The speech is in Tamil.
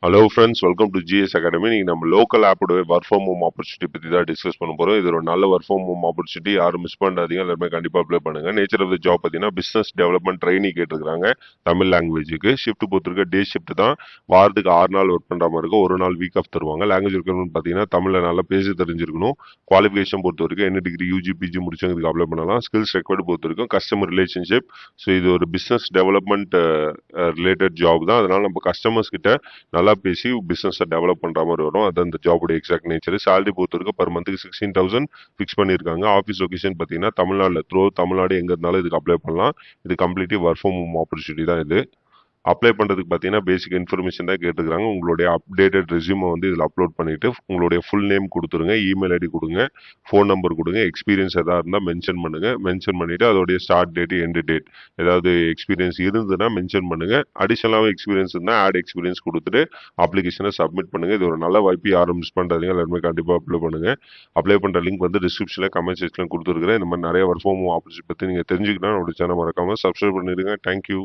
Hello friends, welcome to GS academy. நீங்கள் நம்ம லோக்கல் ஆப்போட ஒர்க் ஃப்ரம் ஹோம் ஆப்பர்ச்சுனிட்டி பற்றி தான் டிஸ்கஸ் பண்ண போகிறோம். இது ஒரு நல்ல ஒர்க் ஃப்ரம் ஹோம் ஆப்பர்ச்சுனிட்டி, யாரும் மிஸ் பண்ணாதீங்க. எல்லாருமே கண்டிப்பாக அப்ளை பண்ணுங்கள். நேச்சர் ஆஃப் த ஜாப் பார்த்தீங்கன்னா பிஸ்னஸ் டெவலப்மெண்ட் ட்ரைனிங் கேட்டிருக்காங்க தமிழ் லாங்குவேஜுக்கு. ஷிஃப்ட் பொறுத்திருக்க டே ஷிஃப்ட் தான். வாரத்துக்கு 6 நாள் ஒர்க் பண்ணுற மாதிரி இருக்கும். ஒரு நாள் வீக் ஆஃப் தருவாங்க. லாங்குவேஜ் ரெக்யர்மெண்ட் பார்த்தீங்கன்னா தமிழில் நல்லா பேச தெரிஞ்சிருக்கணும். குவாலிஃபிகேஷன் பொறுத்த வரைக்கும் என்ன டிகிரி யூஜி பிஜி முடிச்சவங்களுக்கு அப்ளை பண்ணலாம். ஸ்கில்ஸ் ரெக்வயர்டு பொறுத்த வரைக்கும் கஸ்டமர் ரிலேஷன்ஷிப். ஸோ இது ஒரு பிஸ்னஸ் டெவலப்மெண்ட் ரிலேட்டட் ஜாப் தான். அதனால் நம்ம கஸ்டமர்ஸ் கிட்ட நல்லா பேசி பிசினஸை டெவலப் பண்ற மாதிரி வரும். அது அந்த ஜாபோட எக்ஸாக்ட் நேச்சர். சேலரி பொறுத்த வரைக்கும் பர் மந்த்துக்கு 16,000 ஃபிக்ஸ் பண்ணியிருக்காங்க. ஆஃபீஸ் லொகேஷன் பார்த்தீங்கன்னா தமிழ்நாட்டில் தமிழ்நாடு எங்க இருந்தாலும் இதுக்கு அப்ளை பண்ணலாம். இது completely work from home opportunity தான் இது. அப்ளை பண்ணுறதுக்கு பார்த்தீங்கன்னா பேசிக் இன்ஃபர்மேஷன் தான் கேட்டுக்கிறாங்க. உங்களுடைய அப்டேட்டட் ரெஸ்யூமை வந்து இதில் அப்லோட் பண்ணிவிட்டு உங்களுடைய ஃபுல் நேம் கொடுத்துருங்க, இமெயில் ஐடி கொடுங்க, ஃபோன் நம்பர் கொடுங்க, எக்ஸ்பீரியன்ஸ் எதாவது இருந்தால் மென்ஷன் பண்ணுங்கள். மென்ஷன் பண்ணிவிட்டு அதோடைய ஸ்டார்ட் டேட் எண்டு டேட் ஏதாவது எக்ஸ்பீரியன்ஸ் இருந்ததுன்னா மென்ஷன் பண்ணுங்கள். அடிஷனலாக எக்ஸ்பீரியன்ஸ் இருந்தால் ஆட் எக்ஸ்பீரியன்ஸ் கொடுத்துட்டு அப்ளிகேஷனை சப்மிட் பண்ணுங்கள். இது ஒரு நல்ல வாய்ப்பு, யாரும் மிஸ் பண்ணுறாதீங்க. எல்லாருமே கண்டிப்பாக அப்ளை பண்ணுங்கள். அப்ளை பண்ணுற லிங்க் வந்து டிஸ்கிரிப்ஷனில் கமெண்ட் செக்ஷனில் கொடுத்துருக்குறேன். இந்த மாதிரி நிறைய ஒர்க் ஃப்ரம் ஹோம் ஆப்பர்ச்சுனிட்டி பற்றி நீங்கள் தெரிஞ்சுக்கிட்டா நம்மளோட சேனல் மறக்காமல் சப்ஸ்கிரைப் பண்ணிடுங்க. தேங்க்யூ.